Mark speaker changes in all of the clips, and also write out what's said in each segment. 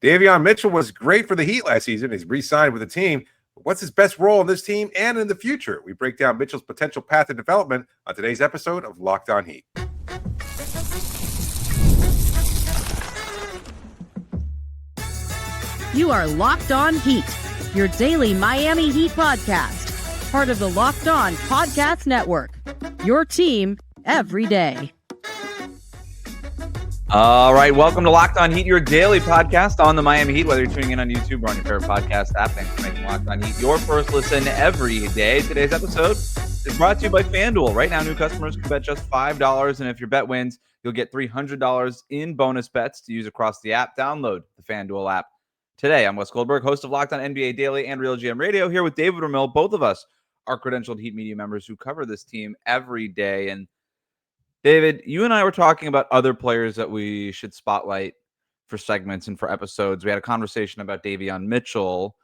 Speaker 1: Davion Mitchell was great for the Heat last season. He's re-signed with the team. What's his best role in this team and in the future? We break down Mitchell's potential path to development on today's episode of Locked On Heat.
Speaker 2: You are Locked On Heat, your daily Miami Heat podcast, part of the Locked On Podcast Network, your team every day.
Speaker 3: All right, welcome to Locked On Heat, your daily podcast on the Miami Heat, whether you're tuning in on YouTube or on your favorite podcast app. Thanks for making Locked On Heat your first listen every day. Today's episode is brought to you by FanDuel. Right now, new customers can bet just $5, and if your bet wins, you'll get $300 in bonus bets to use across the app. Download the FanDuel app today. I'm Wes Goldberg, host of Locked On NBA Daily and Real GM Radio, here with David Ramil. Both of us are credentialed Heat media members who cover this team every day. And David, you and I were talking about other players that we should spotlight for segments and for episodes. We had a conversation about Davion Mitchell,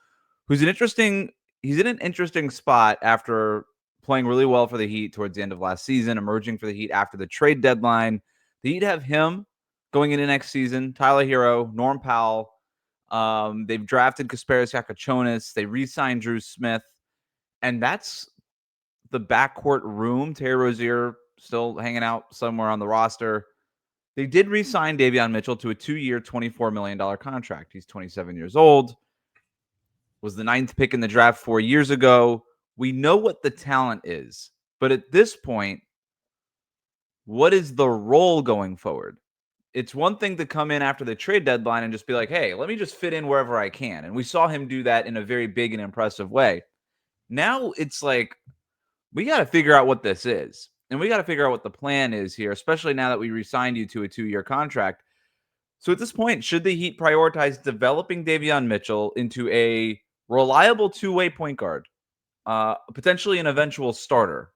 Speaker 3: who's he's in an interesting spot after playing really well for the Heat towards the end of last season, emerging for the Heat after the trade deadline. The Heat have him going into next season, Tyler Hero, Norm Powell. They've drafted Kasparis Yakachonis. They re-signed Jrue Smith. And that's the backcourt room. Terry Rozier still hanging out somewhere on the roster. They did re-sign Davion Mitchell to a 2-year, $24 million contract. He's 27 years old. Was the 9th pick in the draft 4 years ago. We know what the talent is. But at this point, what is the role going forward? It's one thing to come in after the trade deadline and just be like, hey, let me just fit in wherever I can. And we saw him do that in a very big and impressive way. Now it's like, we got to figure out what this is. And we got to figure out what the plan is here, especially now that we re-signed you to a 2-year contract. So at this point, should the Heat prioritize developing Davion Mitchell into a reliable two-way point guard, potentially an eventual starter?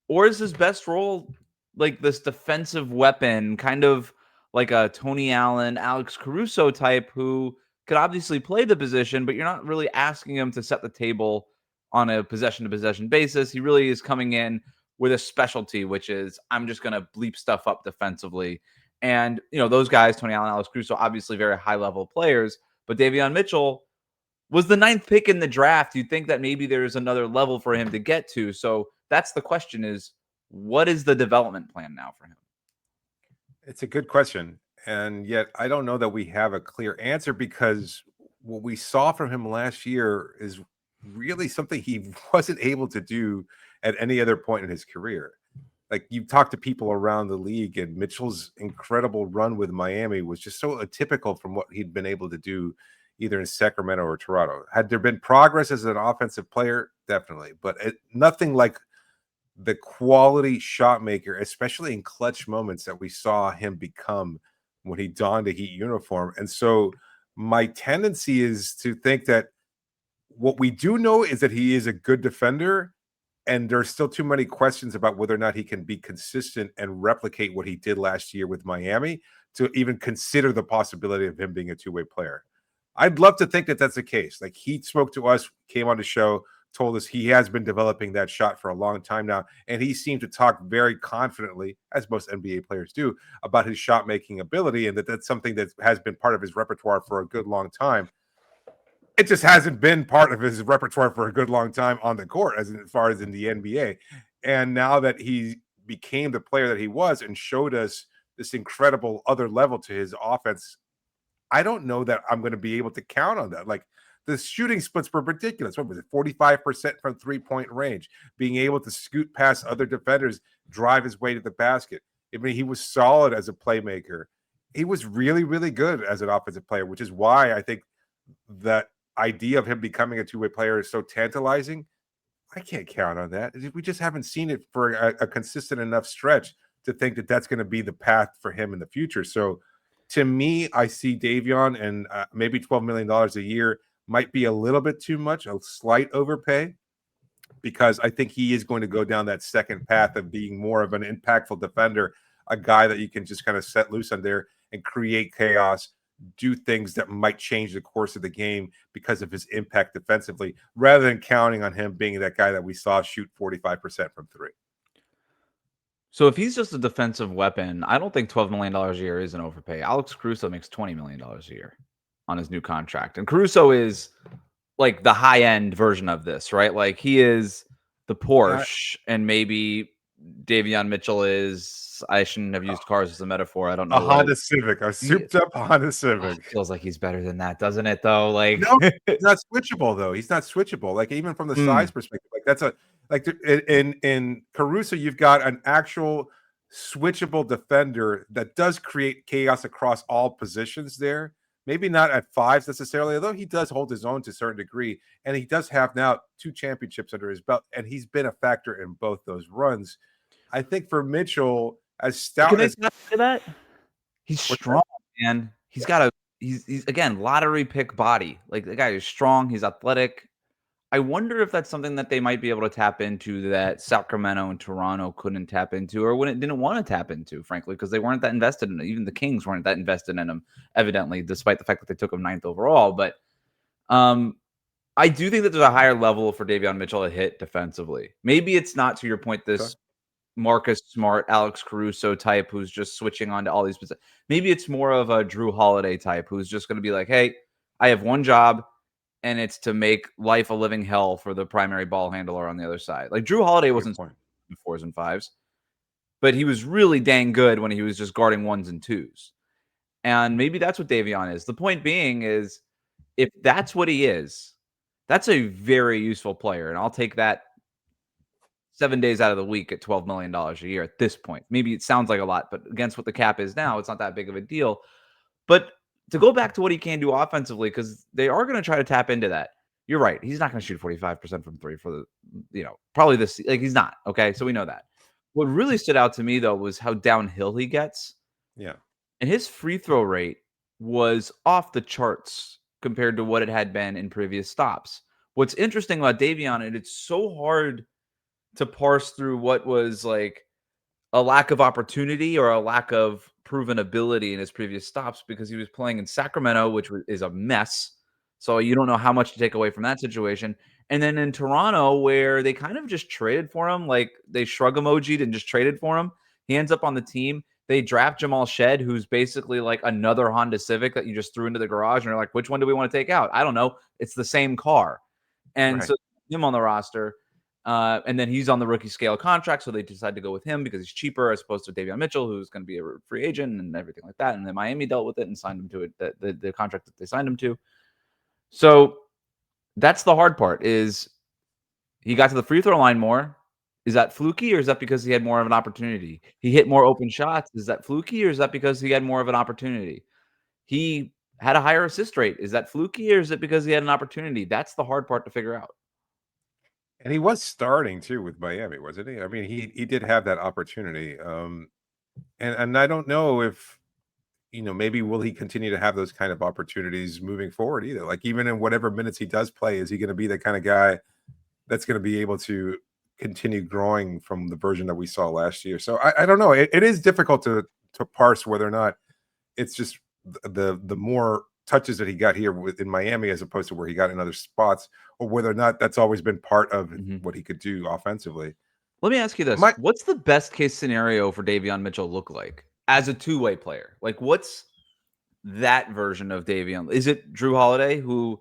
Speaker 3: Or is his best role like this defensive weapon, kind of like a Tony Allen, Alex Caruso type who could obviously play the position, but you're not really asking him to set the table on a possession-to-possession basis? He really is coming in with a specialty, which is I'm just going to bleep stuff up defensively. And, you know, those guys, Tony Allen, Alex Caruso, obviously very high-level players, but Davion Mitchell was the 9th pick in the draft. You'd think that maybe there's another level for him to get to. So that's the question is, what is the development plan now for him?
Speaker 1: It's a good question. And yet I don't know that we have a clear answer, because what we saw from him last year is really something he wasn't able to do at any other point in his career. Like, you talk to people around the league, and Mitchell's incredible run with Miami was just so atypical from what he'd been able to do either in Sacramento or Toronto. Had there been progress as an offensive player? Definitely. But nothing like the quality shot maker, especially in clutch moments, that we saw him become when he donned a Heat uniform. And so my tendency is to think that what we do know is that he is a good defender, and there's still too many questions about whether or not he can be consistent and replicate what he did last year with Miami to even consider the possibility of him being a two-way player. I'd love to think that that's the case. Like, he spoke to us, came on the show, told us he has been developing that shot for a long time now, and he seemed to talk very confidently, as most NBA players do, about his shot-making ability, and that that's something that has been part of his repertoire for a good long time. It just hasn't been part of his repertoire for a good long time on the court, as far as in the NBA. And now that he became the player that he was and showed us this incredible other level to his offense, I don't know that I'm going to be able to count on that. Like, the shooting splits were ridiculous. What was it? 45% from three-point range, being able to scoot past other defenders, drive his way to the basket. I mean, he was solid as a playmaker. He was really, really good as an offensive player, which is why I think that idea of him becoming a two-way player is so tantalizing. I can't count on that. We just haven't seen it for a consistent enough stretch to think that that's going to be the path for him in the future. So to me, I see Davion, and maybe $12 million a year might be a little bit too much, a slight overpay, because I think he is going to go down that second path of being more of an impactful defender, a guy that you can just kind of set loose on there and create chaos, do things that might change the course of the game because of his impact defensively, rather than counting on him being that guy that we saw shoot 45% from three.
Speaker 3: So if he's just a defensive weapon, I don't think $12 million a year is an overpay. Alex Caruso makes $20 million a year on his new contract. And Caruso is like the high end version of this, right? Like he is the Porsche, and maybe Davion Mitchell is, I shouldn't have used cars as a metaphor. I don't know
Speaker 1: A
Speaker 3: what.
Speaker 1: Honda Civic, a souped up Honda
Speaker 3: Oh,
Speaker 1: Civic.
Speaker 3: it feels like he's better than that, doesn't it though? Like
Speaker 1: No, he's not switchable though. He's not switchable. Like even from the size perspective, like that's a like in Caruso, you've got an actual switchable defender that does create chaos across all positions there. Maybe not at fives necessarily, although he does hold his own to a certain degree, and he does have now 2 championships under his belt, and he's been a factor in both those runs. I think for Mitchell, as stout
Speaker 3: Can I
Speaker 1: as
Speaker 3: say that? He's strong, man. He's got a he's again lottery pick body. Like the guy is strong, he's athletic. I wonder if that's something that they might be able to tap into that Sacramento and Toronto couldn't tap into, or when it didn't want to tap into, frankly, because they weren't that invested in it. Even the Kings weren't that invested in him, evidently, despite the fact that they took him 9th overall. But I do think that there's a higher level for Davion Mitchell to hit defensively. Maybe it's not, to your point, this Marcus Smart, Alex Caruso type who's just switching on to all these positions. Maybe it's more of a Jrue Holiday type who's just going to be like, hey, I have one job, and it's to make life a living hell for the primary ball handler on the other side. Like Jrue Holiday wasn't in 4s and 5s, but he was really dang good when he was just guarding 1s and 2s. And maybe that's what Davion is. The point being is, if that's what he is, that's a very useful player. And I'll take that 7 days out of the week at $12 million a year at this point. Maybe it sounds like a lot, but against what the cap is now, it's not that big of a deal. But to go back to what he can do offensively, because they are going to try to tap into that. You're right. He's not going to shoot 45% from 3 for the, probably this, like he's not. Okay. So we know that. What really stood out to me though was how downhill he gets.
Speaker 1: Yeah.
Speaker 3: And his free throw rate was off the charts compared to what it had been in previous stops. What's interesting about Davion, and it's so hard to parse through what was like a lack of opportunity or a lack of proven ability in his previous stops, because he was playing in Sacramento, which is a mess. So you don't know how much to take away from that situation. And then in Toronto, where they kind of just traded for him, like they shrug emojied and just traded for him. He ends up on the team. They draft Jamal Shed, who's basically like another Honda Civic that you just threw into the garage. And they're like, which one do we want to take out? I don't know. It's the same car. And so him on the roster. And then he's on the rookie scale contract, so they decide to go with him because he's cheaper as opposed to Davion Mitchell, who's going to be a free agent and everything like that. And then Miami dealt with it and signed him to it, the contract that they signed him to. So that's the hard part, is he got to the free throw line more. Is that fluky, or is that because he had more of an opportunity? He hit more open shots. Is that fluky, or is that because he had more of an opportunity? He had a higher assist rate. Is that fluky, or is it because he had an opportunity? That's the hard part to figure out.
Speaker 1: And he was starting too with Miami, wasn't he? I mean, he did have that opportunity. And I don't know if, maybe will he continue to have those kind of opportunities moving forward either? Like even in whatever minutes he does play, is he going to be the kind of guy that's going to be able to continue growing from the version that we saw last year? So I don't know. It is difficult to parse whether or not it's just the more touches that he got here in Miami as opposed to where he got in other spots, or whether or not that's always been part of what he could do offensively.
Speaker 3: Let me ask you this. What's the best case scenario for Davion Mitchell look like as a two-way player? Like what's that version of Davion? Is it Jrue Holiday, who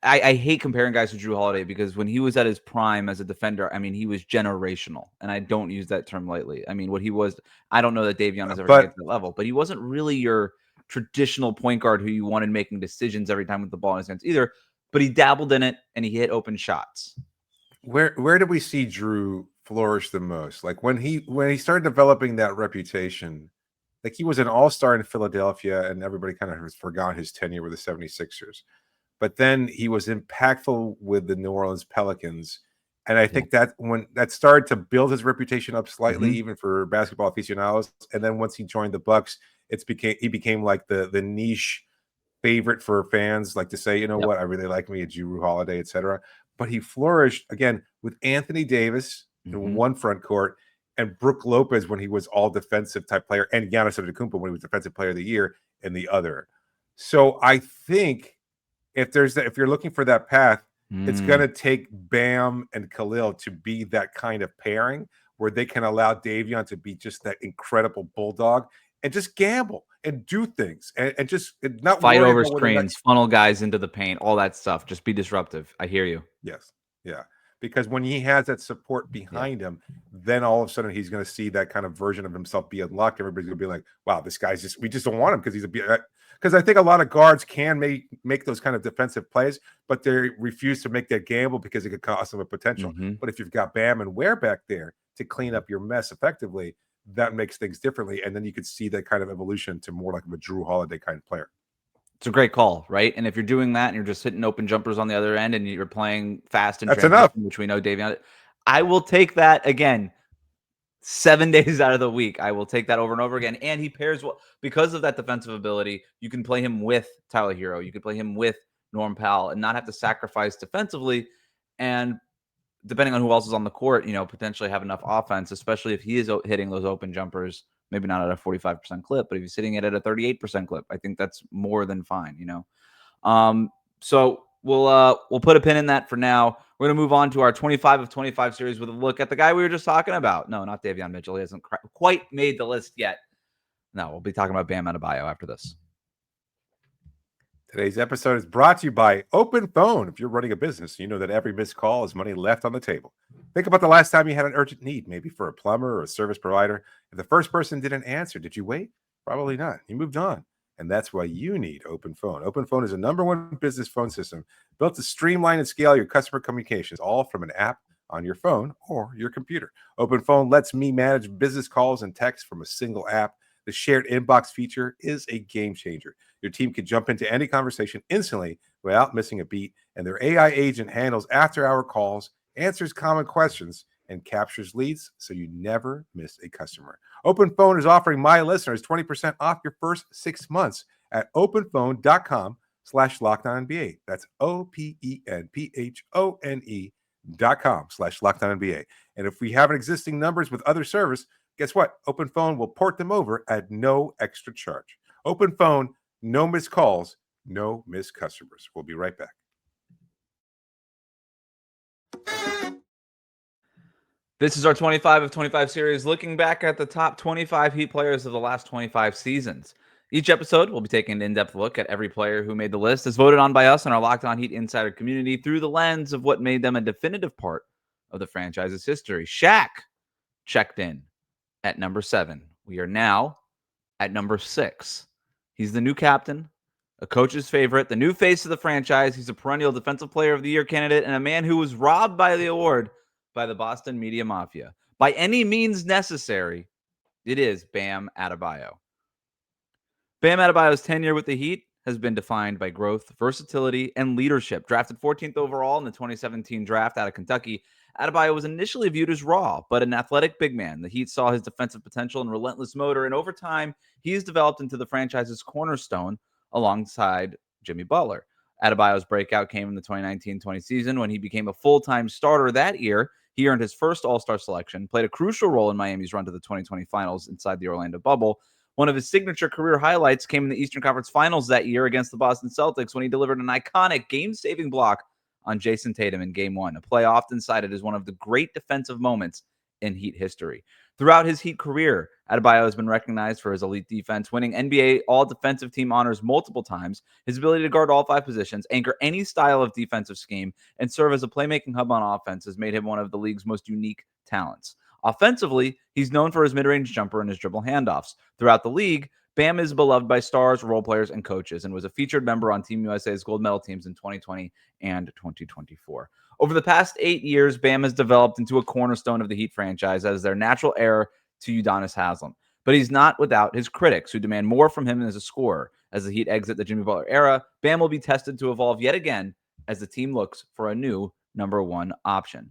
Speaker 3: I hate comparing guys to Jrue Holiday, because when he was at his prime as a defender, I mean, he was generational. And I don't use that term lightly. I mean, what he was, I don't know that Davion has ever get to that level, but he wasn't really your traditional point guard who you wanted making decisions every time with the ball in his hands either. But he dabbled in it and he hit open shots.
Speaker 1: Where did we see Jrue flourish the most? Like when he started developing that reputation, like he was an all-star in Philadelphia and everybody kind of has forgotten his tenure with the 76ers. But then he was impactful with the New Orleans Pelicans. And I think that when that started to build his reputation up slightly, even for basketball aficionados. And then once he joined the Bucks, he became like the niche favorite for fans, like to say, what, I really like me a Jrue Holiday, etc. But he flourished again with Anthony Davis in one front court and Brook Lopez when he was all defensive type player, and Giannis Antetokounmpo when he was defensive player of the year in the other. So I think if you're looking for that path, it's going to take Bam and Kel'el to be that kind of pairing, where they can allow Davion to be just that incredible bulldog and just gamble and do things and just not
Speaker 3: Fight
Speaker 1: worry
Speaker 3: over
Speaker 1: about whether or not.
Speaker 3: screens, funnel guys into the paint, all that stuff. Just be disruptive. I hear you.
Speaker 1: Yes. Yeah. Because when he has that support behind him, then all of a sudden he's going to see that kind of version of himself be unlocked. Everybody's going to be like, wow, this guy's we just don't want him because he's because I think a lot of guards can make those kind of defensive plays, but they refuse to make that gamble because it could cost them a potential. But if you've got Bam and Ware back there to clean up your mess effectively, that makes things differently. And then you could see that kind of evolution to more like a Jrue Holiday kind of player.
Speaker 3: It's a great call, right? And if you're doing that and you're just hitting open jumpers on the other end and you're playing fast and
Speaker 1: that's enough,
Speaker 3: which we know Davion, I will take that again 7 days out of the week. I will take that over and over again. And he pairs well because of that defensive ability. You can play him with Tyler Hero. You can play him with Norm Powell and not have to sacrifice defensively. And depending on who else is on the court, potentially have enough offense, especially if he is hitting those open jumpers. Maybe not at a 45% clip, but if he's hitting it at a 38% clip, I think that's more than fine, So we'll put a pin in that for now. We're going to move on to our 25 of 25 series with a look at the guy we were just talking about. No, not Davion Mitchell. He hasn't quite made the list yet. No, we'll be talking about Bam Adebayo after this.
Speaker 1: Today's episode is brought to you by Open Phone. If you're running a business, you know that every missed call is money left on the table. Think about the last time you had an urgent need, maybe for a plumber or a service provider. If the first person didn't answer, did you wait? Probably not. You moved on. And that's why you need Open Phone. Open Phone is a #1 business phone system built to streamline and scale your customer communications, all from an app on your phone or your computer. Open Phone lets me manage business calls and texts from a single app. The shared inbox feature is a game changer. Your team can jump into any conversation instantly without missing a beat, and their AI agent handles after-hour calls, answers common questions, and captures leads so you never miss a customer. Open Phone is offering my listeners 20% off your first 6 months at openphone.com/LockedOnNBA. That's openphone.com/LockedOnNBA. And if we have existing numbers with other service, guess what? Open Phone will port them over at no extra charge. Open Phone, no missed calls, no missed customers. We'll be right back.
Speaker 3: This is our 25 of 25 series, looking back at the top 25 Heat players of the last 25 seasons. Each episode, we'll be taking an in-depth look at every player who made the list, as voted on by us in our Locked On Heat Insider community through the lens of what made them a definitive part of the franchise's history. Shaq checked in at number 7. We are now at number 6. He's the new captain, a coach's favorite, the new face of the franchise. He's a perennial Defensive Player of the Year candidate and a man who was robbed by the award by the Boston media mafia. By any means necessary, it is Bam Adebayo. Bam Adebayo's tenure with the Heat has been defined by growth, versatility, and leadership. Drafted 14th overall in the 2017 draft out of Kentucky, Adebayo was initially viewed as raw, but an athletic big man. The Heat saw his defensive potential and relentless motor, and over time, he has developed into the franchise's cornerstone alongside Jimmy Butler. Adebayo's breakout came in the 2019-20 season when he became a full-time starter that year. He earned his first All-Star selection, played a crucial role in Miami's run to the 2020 finals inside the Orlando bubble. One of his signature career highlights came in the Eastern Conference Finals that year against the Boston Celtics when he delivered an iconic game-saving block on Jason Tatum in Game 1, a play often cited as one of the great defensive moments in Heat history. Throughout his Heat career, Adebayo has been recognized for his elite defense, winning NBA All-Defensive Team honors multiple times, his ability to guard all 5 positions, anchor any style of defensive scheme, and serve as a playmaking hub on offense has made him one of the league's most unique talents. Offensively, he's known for his mid-range jumper and his dribble handoffs. Throughout the league, Bam is beloved by stars, role players, and coaches, and was a featured member on Team USA's gold medal teams in 2020 and 2024. Over the past 8 years, Bam has developed into a cornerstone of the Heat franchise as their natural heir to Udonis Haslem. But he's not without his critics who demand more from him as a scorer. As the Heat exit the Jimmy Butler era, Bam will be tested to evolve yet again as the team looks for a new #1 option.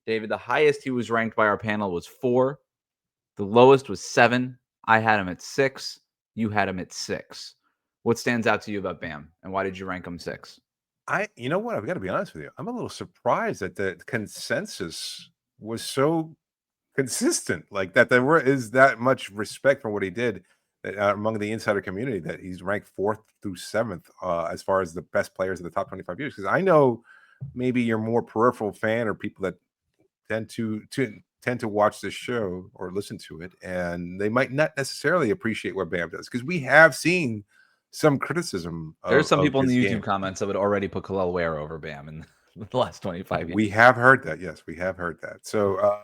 Speaker 3: David, the highest he was ranked by our panel was 4. The lowest was 7. I had him at 6. You had him at 6. What stands out to you about Bam, and why did you rank him 6?
Speaker 1: You know what? I've got to be honest with you. I'm a little surprised that the consensus was so consistent, like that there is that much respect for what he did among the insider community, that he's ranked 4th through 7th as far as the best players of the top 25 years. Because I know maybe you're more peripheral fan or people that tend to tend to watch this show or listen to it, and they might not necessarily appreciate what Bam does, because we have seen some criticism.
Speaker 3: There's some
Speaker 1: of
Speaker 3: people in
Speaker 1: his
Speaker 3: the YouTube
Speaker 1: game.
Speaker 3: comments that would already put Kel'el Ware over Bam in the last 25 years.
Speaker 1: We have heard that. Yes, we have heard that. So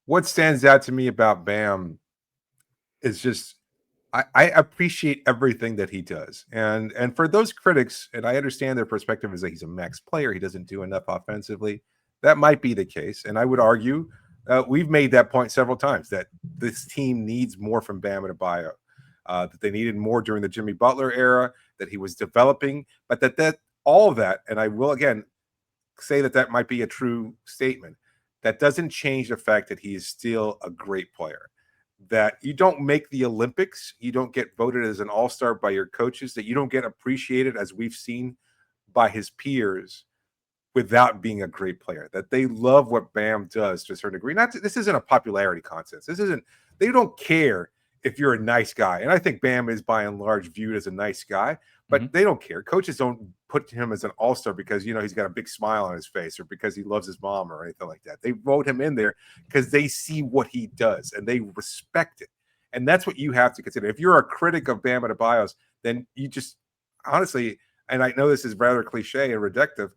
Speaker 1: what stands out to me about Bam is just I appreciate everything that he does. And for those critics, and I understand their perspective is that he's a max player, he doesn't do enough offensively. That might be the case. And I would argue, we've made that point several times, that this team needs more from Bam Adebayo, that they needed more during the Jimmy Butler era, that he was developing, but that all of that, and I will again say that might be a true statement, that doesn't change the fact that he is still a great player. That you don't make the Olympics, you don't get voted as an all-star by your coaches, that you don't get appreciated, as we've seen, by his peers without being a great player. That they love what Bam does to a certain degree. This isn't a popularity contest. They don't care if you're a nice guy. And I think Bam is by and large viewed as a nice guy, but they don't care. Coaches don't put him as an all-star because, he's got a big smile on his face or because he loves his mom or anything like that. They vote him in there because they see what he does and they respect it. And that's what you have to consider. If you're a critic of Bam Adebayo's, then you just honestly, and I know this is rather cliche and reductive,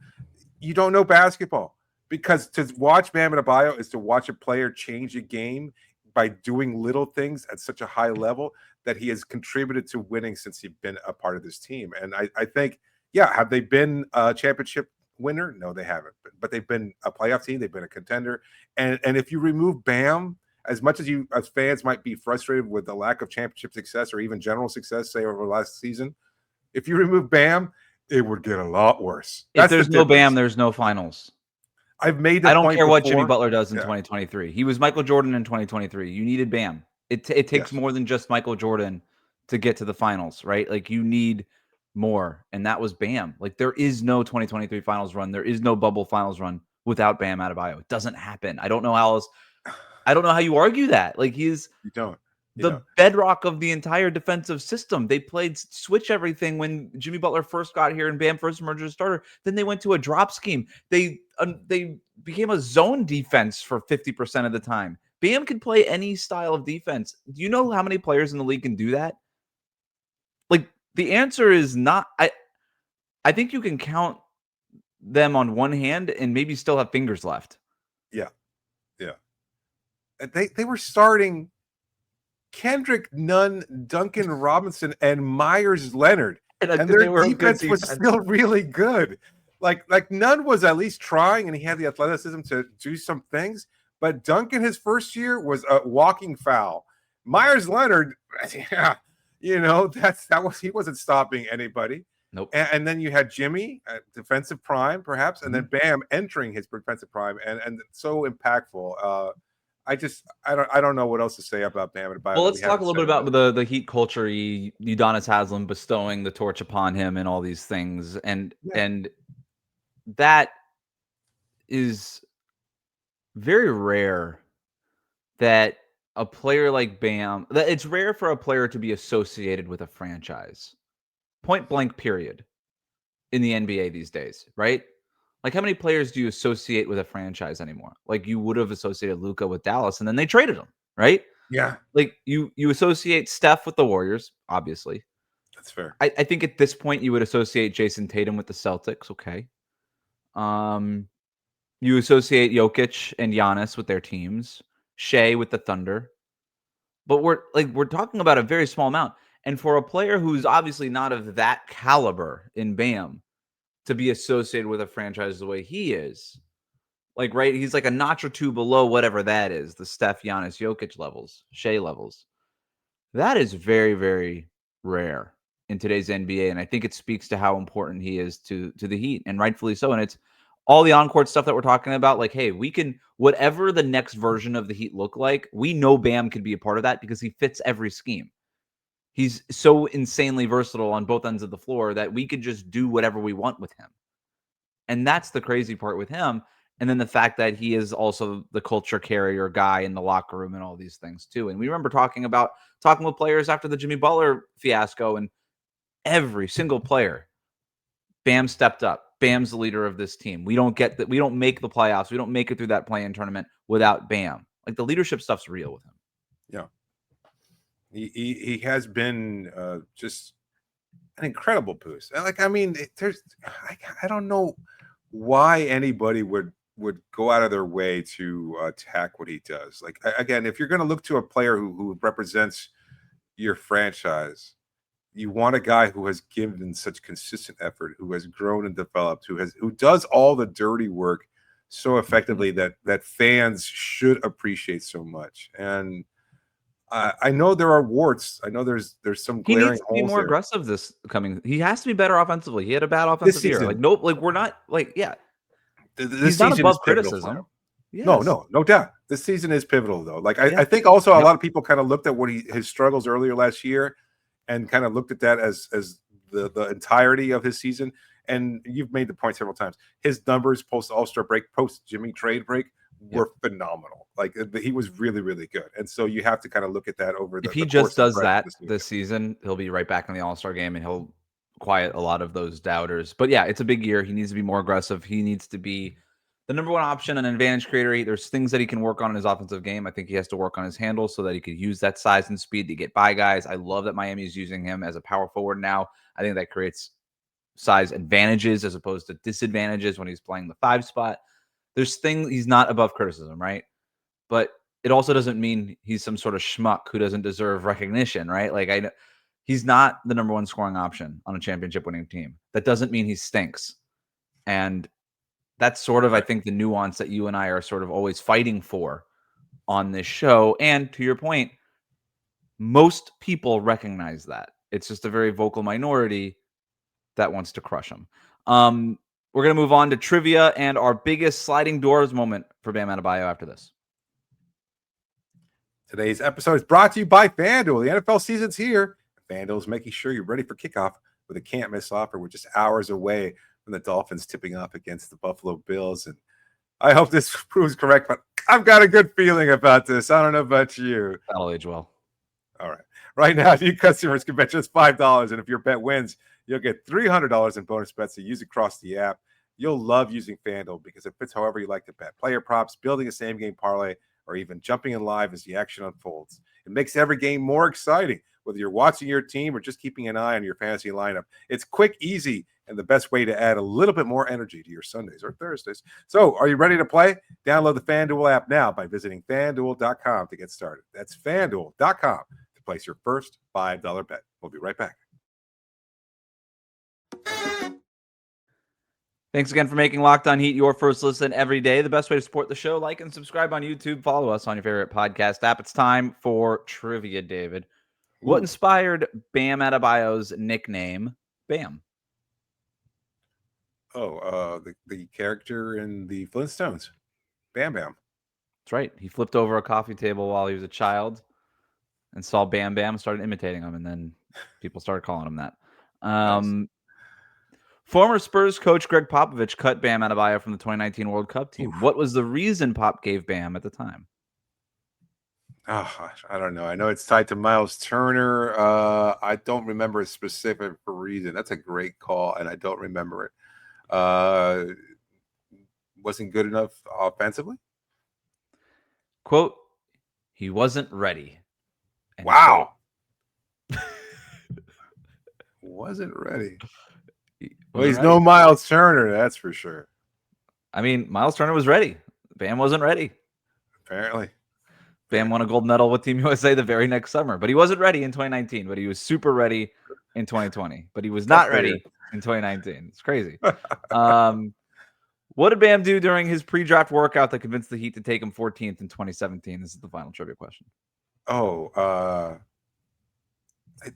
Speaker 1: you don't know basketball, because to watch Bam Adebayo is to watch a player change a game by doing little things at such a high level that he has contributed to winning since he's been a part of this team. And I think, have they been a championship winner? No, they haven't. But they've been a playoff team. They've been a contender. And if you remove Bam, as much as you as fans might be frustrated with the lack of championship success or even general success, say over last season, if you remove Bam, it would get a lot worse.
Speaker 3: If there's no Bam, there's no finals.
Speaker 1: I've made that
Speaker 3: I don't
Speaker 1: point
Speaker 3: care what
Speaker 1: before.
Speaker 3: Jimmy Butler does in 2023. He was Michael Jordan in 2023. You needed Bam. It takes more than just Michael Jordan to get to the finals, right? Like, you need more, and that was Bam. Like, there is no 2023 finals run. There is no bubble finals run without Bam Adebayo. It doesn't happen. I don't know how else. I don't know how you argue that. Like, he's the bedrock of the entire defensive system. They played switch everything when Jimmy Butler first got here and Bam first emerged as a starter. Then they went to a drop scheme. They became a zone defense for 50% of the time. Bam could play any style of defense. Do you know how many players in the league can do that? Like, the answer is not. I think you can count them on one hand and maybe still have fingers left.
Speaker 1: Yeah. They were starting Kendrick Nunn, Duncan Robinson, and Myers Leonard, and their defense was still really good. Like Nunn was at least trying, and he had the athleticism to do some things. But Duncan, his first year, was a walking foul. Myers Leonard, he wasn't stopping anybody.
Speaker 3: Nope.
Speaker 1: And then you had Jimmy, defensive prime, perhaps, and then Bam entering his defensive prime, and so impactful. I don't know what else to say about Bam Adebayo.
Speaker 3: Well, let's talk a little bit about the Heat culture. Udonis Haslem bestowing the torch upon him and all these things, and that is very rare. That a player like Bam, that it's rare for a player to be associated with a franchise, point blank, period, in the NBA these days, right? Like, how many players do you associate with a franchise anymore? Like, you would have associated Luka with Dallas, and then they traded him, right?
Speaker 1: Yeah.
Speaker 3: Like, you associate Steph with the Warriors, obviously.
Speaker 1: That's fair.
Speaker 3: I think at this point you would associate Jason Tatum with the Celtics. Okay. You associate Jokic and Giannis with their teams, Shea with the Thunder. But we're talking about a very small amount. And for a player who's obviously not of that caliber in Bam to be associated with a franchise the way he is, like, right, he's like a notch or two below whatever that is, the Steph, Giannis, Jokic levels, Shea levels. That is very, very rare in today's NBA, and I think it speaks to how important he is to the Heat, and rightfully so. And it's all the on-court stuff that we're talking about. Like, hey, we can, whatever the next version of the Heat look like, we know Bam could be a part of that because he fits every scheme. He's so insanely versatile on both ends of the floor that we could just do whatever we want with him. And that's the crazy part with him. And then the fact that he is also the culture carrier guy in the locker room and all these things too. And we remember talking with players after the Jimmy Butler fiasco, and every single player, Bam stepped up. Bam's the leader of this team. We don't get that. We don't make the playoffs. We don't make it through that play-in tournament without Bam. Like the leadership stuff's real with him.
Speaker 1: Yeah. He has been just an incredible boost. And like, I mean, I don't know why anybody would go out of their way to attack what he does. Like, again, if you're going to look to a player who represents your franchise, you want a guy who has given such consistent effort, who has grown and developed, who does all the dirty work so effectively that fans should appreciate so much. And I know there are warts. I know there's some
Speaker 3: He
Speaker 1: glaring
Speaker 3: needs to be
Speaker 1: holes
Speaker 3: more
Speaker 1: there.
Speaker 3: aggressive this coming. He has to be better offensively. He had a bad offensive year.
Speaker 1: season.
Speaker 3: Like, nope. Like, we're not like, yeah.
Speaker 1: This
Speaker 3: He's not
Speaker 1: season
Speaker 3: above
Speaker 1: is pivotal for
Speaker 3: criticism.
Speaker 1: him.
Speaker 3: Yes.
Speaker 1: No doubt. This season is pivotal, though. Like, I think also a lot of people kind of looked at his struggles earlier last year and kind of looked at that as the entirety of his season. And you've made the point several times. His numbers post All-Star break, post Jimmy trade break were phenomenal. Like, he was really, really good. And so you have to kind of look at that over the
Speaker 3: If he
Speaker 1: course
Speaker 3: just
Speaker 1: of
Speaker 3: does
Speaker 1: the
Speaker 3: that
Speaker 1: rest of the
Speaker 3: this season, he'll be right back in the All-Star game and he'll quiet a lot of those doubters. But yeah, it's a big year. He needs to be more aggressive. He needs to be the number one option, an advantage creator. There's things that he can work on in his offensive game. I think he has to work on his handle so that he could use that size and speed to get by guys. I love that Miami is using him as a power forward now. I think that creates size advantages as opposed to disadvantages when he's playing the 5 spot. There's things he's not above criticism, right? But it also doesn't mean he's some sort of schmuck who doesn't deserve recognition, right? Like, he's not the number one scoring option on a championship winning team. That doesn't mean he stinks. And that's sort of, I think, the nuance that you and I are sort of always fighting for on this show. And to your point, most people recognize that. It's just a very vocal minority that wants to crush him. We're going to move on to trivia and our biggest sliding doors moment for Bam Adebayo after this.
Speaker 1: Today's episode is brought to you by FanDuel. The NFL season's here. FanDuel is making sure you're ready for kickoff with a can't-miss offer. We're just hours away from the Dolphins tipping off against the Buffalo Bills. And I hope this proves correct, but I've got a good feeling about this. I don't know about you.
Speaker 3: That'll age well.
Speaker 1: All right. Right now, new customers can bet just $5. And if your bet wins, you'll get $300 in bonus bets to use across the app. You'll love using FanDuel because it fits however you like to bet. Player props, building a same-game parlay, or even jumping in live as the action unfolds. It makes every game more exciting, whether you're watching your team or just keeping an eye on your fantasy lineup. It's quick, easy, and the best way to add a little bit more energy to your Sundays or Thursdays. So, are you ready to play? Download the FanDuel app now by visiting FanDuel.com to get started. That's FanDuel.com to place your first $5 bet. We'll be right back.
Speaker 3: Thanks again for making Locked On Heat your first listen every day. The best way to support the show, like and subscribe on YouTube. Follow us on your favorite podcast app. It's time for trivia, David. What inspired Bam Adebayo's nickname, Bam?
Speaker 1: The character in the Flintstones, Bam Bam.
Speaker 3: That's right. He flipped over a coffee table while he was a child and saw Bam Bam, started imitating him, and then people started calling him that.
Speaker 1: Nice.
Speaker 3: Former Spurs coach Greg Popovich cut Bam Adebayo from the 2019 World Cup team. What was the reason Pop gave Bam at the time?
Speaker 1: Oh, I don't know. I know it's tied to Miles Turner. I don't remember a specific reason. That's a great call, and I don't remember it. Wasn't good enough offensively?
Speaker 3: Quote, he wasn't ready.
Speaker 1: Wow. Wasn't ready. Well, he's no Miles Turner, that's for sure.
Speaker 3: I mean, Miles Turner was ready. Bam wasn't ready.
Speaker 1: Apparently.
Speaker 3: Bam won a gold medal with Team USA the very next summer, but he wasn't ready in 2019, but he was super ready in 2020, but he was not ready in 2019. It's crazy. What did Bam do during his pre-draft workout that convinced the Heat to take him 14th in 2017? This is the final trivia question.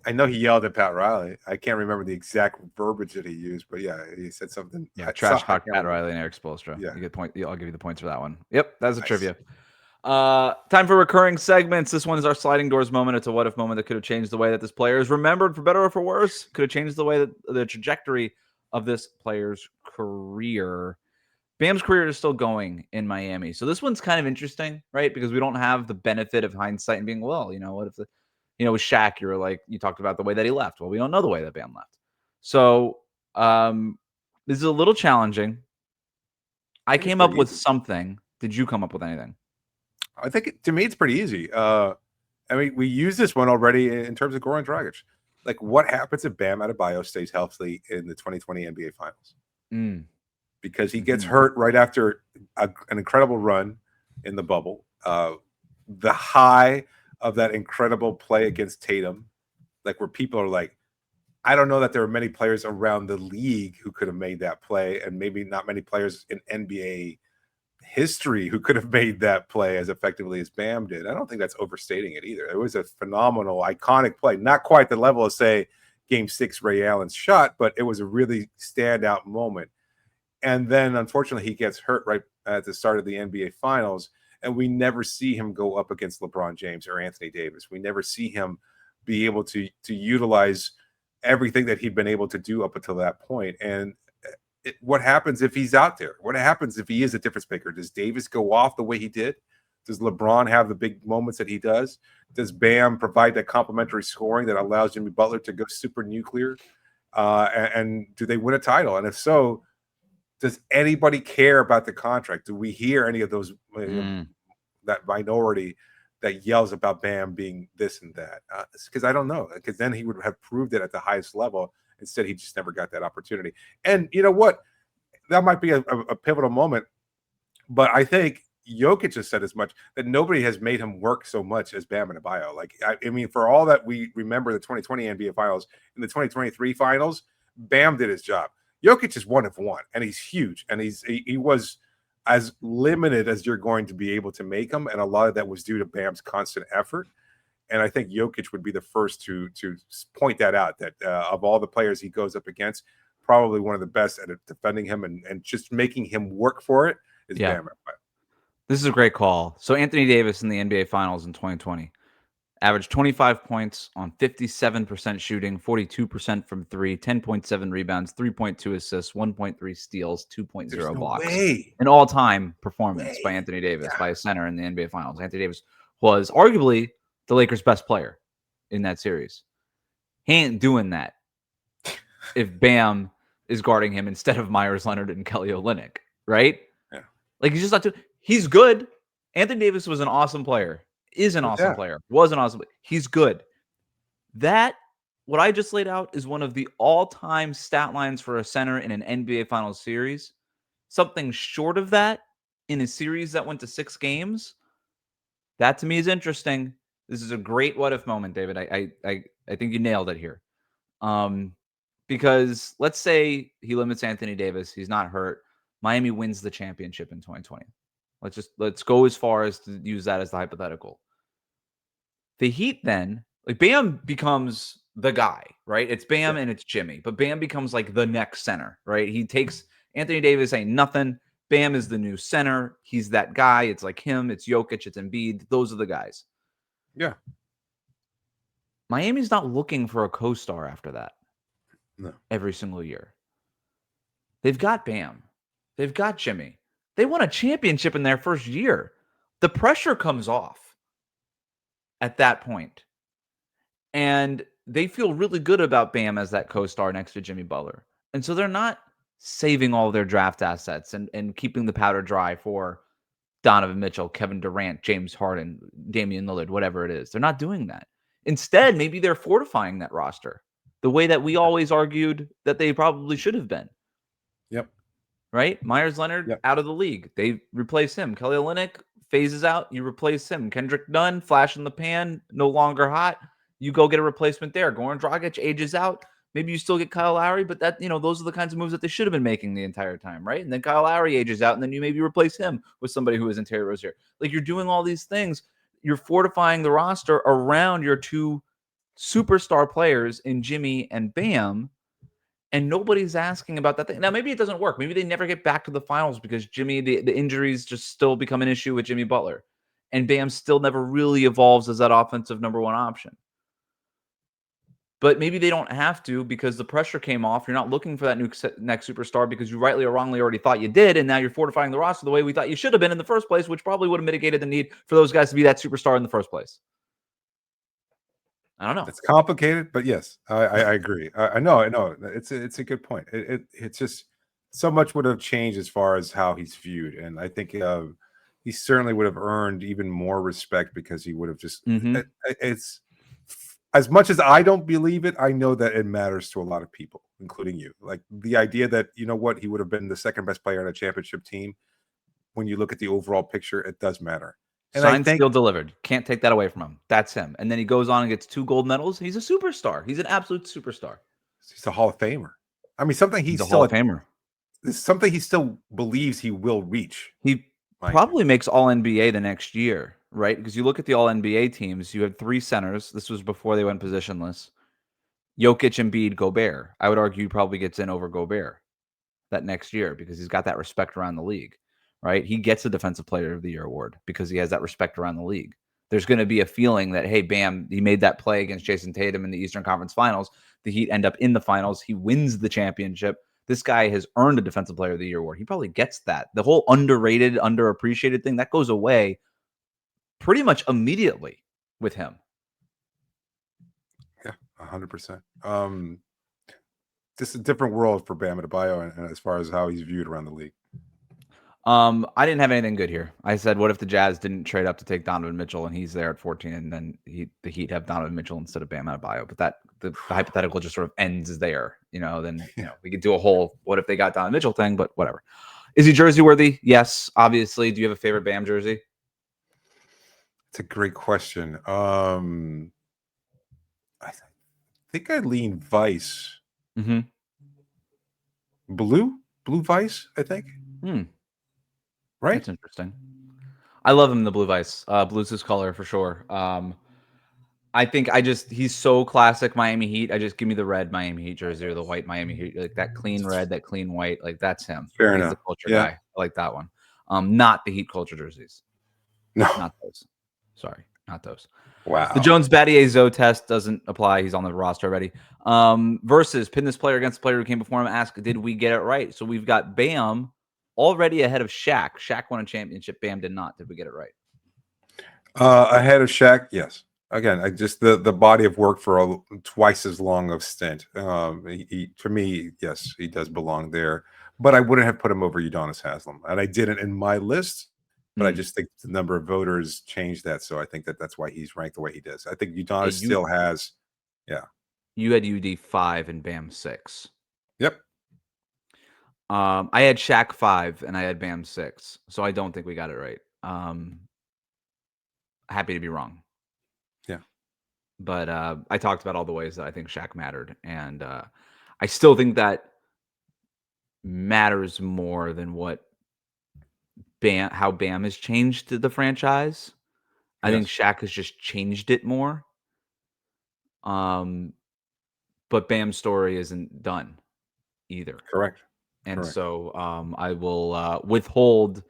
Speaker 1: I know he yelled at Pat Riley. I can't remember the exact verbiage that he used, but yeah, he said something.
Speaker 3: Yeah, trash talk Pat Riley and Eric Spoelstra.
Speaker 1: Yeah.
Speaker 3: You get point. I'll give you the points for that one. Yep, that's a trivia. Time for recurring segments. This one is our sliding doors moment. It's a what if moment that could have changed the way that this player is remembered for better or for worse. Could have changed the way that the trajectory of this player's career. Bam's career is still going in Miami. So this one's kind of interesting, right? Because we don't have the benefit of hindsight and being, well, what if with Shaq, you talked about the way that he left. Well, we don't know the way that Bam left. So this is a little challenging. I came up with something. Did you come up with anything?
Speaker 1: I think to me it's pretty easy. I mean, we use this one already in terms of Goran Dragic. Like, what happens if Bam Adebayo stays healthy in the 2020 NBA Finals? Because he gets hurt right after an incredible run in the bubble. The high of that incredible play against Tatum, like where people are like, I don't know that there are many players around the league who could have made that play, and maybe not many players in NBA history who could have made that play as effectively as Bam did. I don't think that's overstating it either. It was a phenomenal, iconic play. Not quite the level of, say, Game 6 Ray Allen's shot, but it was a really standout moment. And then, unfortunately, he gets hurt right at the start of the NBA Finals, and we never see him go up against LeBron James or Anthony Davis. We never see him be able to utilize everything that he'd been able to do up until that point. And what happens if he's out there? What happens if he is a difference maker? Does Davis go off the way he did? Does LeBron have the big moments that he does? Does Bam provide that complementary scoring that allows Jimmy Butler to go super nuclear? And do they win a title? And if so, does anybody care about the contract? Do we hear any of those that minority that yells about Bam being this and that? Because I don't know. Because then he would have proved it at the highest level. Instead, he just never got that opportunity. And you know what? That might be a pivotal moment. But I think Jokic has said as much, that nobody has made him work so much as Bam Adebayo. Like, I mean, for all that we remember the 2020 NBA Finals, in the 2023 Finals, Bam did his job. Jokic is one of one, and he's huge, and he was as limited as you're going to be able to make him, and a lot of that was due to Bam's constant effort. And I think Jokic would be the first to point that out, that of all the players he goes up against, probably one of the best at defending him and just making him work for it is Bam.
Speaker 3: This is a great call. So Anthony Davis in the NBA Finals in 2020 averaged 25 points on 57% shooting, 42% from three, 10.7 rebounds, 3.2 assists, 1.3 steals, 2.0 blocks. An all-time performance by Anthony Davis, by a center in the NBA Finals. Anthony Davis was arguably the Lakers' best player in that series. He ain't doing that if Bam is guarding him instead of Myers Leonard and Kelly Olynyk, right?
Speaker 1: Yeah.
Speaker 3: Like, he's just not doing. He's good. Anthony Davis was an awesome player. Is an awesome player. Was an awesome player. He's good. That, what I just laid out, is one of the all-time stat lines for a center in an NBA Finals series. Something short of that in a series that went to 6 games, that to me is interesting. This is a great what-if moment, David. I think you nailed it here. Because let's say he limits Anthony Davis. He's not hurt. Miami wins the championship in 2020. Let's go as far as to use that as the hypothetical. The Heat then, like, Bam becomes the guy, right? It's Bam and it's Jimmy, but Bam becomes like the next center, right? He takes Anthony Davis, ain't nothing. Bam is the new center. He's that guy. It's like him. It's Jokic. It's Embiid. Those are the guys.
Speaker 1: Yeah.
Speaker 3: Miami's not looking for a co-star after that.
Speaker 1: No.
Speaker 3: Every single year. They've got Bam. They've got Jimmy. They won a championship in their first year. The pressure comes off at that point. And they feel really good about Bam as that co-star next to Jimmy Butler. And so they're not saving all their draft assets and keeping the powder dry for Donovan Mitchell, Kevin Durant, James Harden, Damian Lillard, whatever it is. They're not doing that. Instead, maybe they're fortifying that roster the way that we always argued that they probably should have been.
Speaker 1: Yep.
Speaker 3: Right? Myers Leonard out of the league. They replace him. Kelly Olynyk phases out. You replace him. Kendrick Nunn, flash in the pan, no longer hot. You go get a replacement there. Goran Dragic ages out. Maybe you still get Kyle Lowry, but that, those are the kinds of moves that they should have been making the entire time, right? And then Kyle Lowry ages out, and then you maybe replace him with somebody who isn't Terry Rozier. Like, you're doing all these things. You're fortifying the roster around your two superstar players in Jimmy and Bam, and nobody's asking about that thing. Now, maybe it doesn't work. Maybe they never get back to the finals because Jimmy, the injuries just still become an issue with Jimmy Butler, and Bam still never really evolves as that offensive number one option. But maybe they don't have to because the pressure came off. You're not looking for that next superstar because you rightly or wrongly already thought you did, and now you're fortifying the roster the way we thought you should have been in the first place, which probably would have mitigated the need for those guys to be that superstar in the first place. I don't know.
Speaker 1: It's complicated, but yes, I agree. I know. It's a good point. It's just so much would have changed as far as how he's viewed, and I think he certainly would have earned even more respect because he would have just. It's as much as I don't believe it, I know that it matters to a lot of people, including you. Like the idea that he would have been the second best player on a championship team. When you look at the overall picture, it does matter. And I
Speaker 3: Signed,
Speaker 1: think
Speaker 3: still delivered. Can't take that away from him. That's him. And then he goes on and gets 2 gold medals. He's a superstar. He's an absolute superstar.
Speaker 1: he's a Hall of Famer. I mean, something
Speaker 3: He's
Speaker 1: he's
Speaker 3: a
Speaker 1: still
Speaker 3: Hall of Famer.
Speaker 1: It's something he still believes he will reach.
Speaker 3: He probably makes All NBA the next year, right? Because you look at the All NBA teams, you had 3 centers. This was before they went positionless. Jokic, Embiid, Gobert. I would argue he probably gets in over Gobert that next year because he's got that respect around the league, right? He gets a Defensive Player of the Year award because he has that respect around the league. There's going to be a feeling that, hey, Bam, he made that play against Jason Tatum in the Eastern Conference Finals. The Heat end up in the finals. He wins the championship. This guy has earned a Defensive Player of the Year award. He probably gets that. The whole underrated, underappreciated thing, that goes away pretty much immediately with him.
Speaker 1: Yeah, 100%. Just a different world for Bam Adebayo and as far as how he's viewed around the league.
Speaker 3: I didn't have anything good here. I said, what if the Jazz didn't trade up to take Donovan Mitchell and he's there at 14 and then the Heat have Donovan Mitchell instead of Bam Adebayo? But the hypothetical just sort of ends there. Then we could do a whole what if they got Donovan Mitchell thing, but whatever. Is he jersey worthy? Yes, obviously. Do you have a favorite Bam jersey?
Speaker 1: It's a great question. I think I lean Vice.
Speaker 3: Mm-hmm.
Speaker 1: Blue Vice, I think. Right?
Speaker 3: That's interesting. I love him in the blue Vice. Blue's his color for sure. I think he's so classic Miami Heat. Give me the red Miami Heat jersey or the white Miami Heat, like that clean red, that clean white, like that's him.
Speaker 1: Fair
Speaker 3: He's
Speaker 1: enough.
Speaker 3: The culture guy. I like that one. Not the Heat culture jerseys.
Speaker 1: No,
Speaker 3: not those. Sorry, not those.
Speaker 1: Wow.
Speaker 3: The Jones Battier Zoe test doesn't apply. He's on the roster already. Versus pin this player against the player who came before him. Ask, did we get it right? So we've got Bam already ahead of Shaq. Shaq won a championship. Bam did not. Did we get it right?
Speaker 1: Ahead of Shaq, yes. Again, the body of work for twice as long of stint. For me, yes, he does belong there. But I wouldn't have put him over Udonis Haslem, and I didn't in my list. But I just think the number of voters changed that, so I think that's why he's ranked the way he does. I think Udonis still has, yeah.
Speaker 3: You had UD 5 and Bam 6.
Speaker 1: Yep.
Speaker 3: I had Shaq 5 and I had Bam 6, so I don't think we got it right. Happy to be wrong.
Speaker 1: Yeah.
Speaker 3: But I talked about all the ways that I think Shaq mattered, and I still think that matters more than what how Bam has changed the franchise. I think Shaq has just changed it more. But Bam's story isn't done either.
Speaker 1: Correct.
Speaker 3: And so I will withhold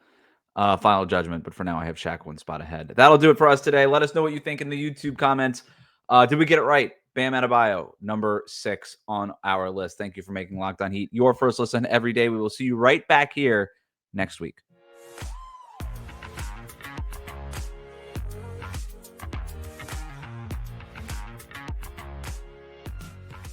Speaker 3: final judgment, but for now I have Shaq 1 spot ahead. That'll do it for us today. Let us know what you think in the YouTube comments. Did we get it right? Bam Adebayo, number 6 on our list. Thank you for making Locked On Heat your first listen every day. We will see you right back here next week.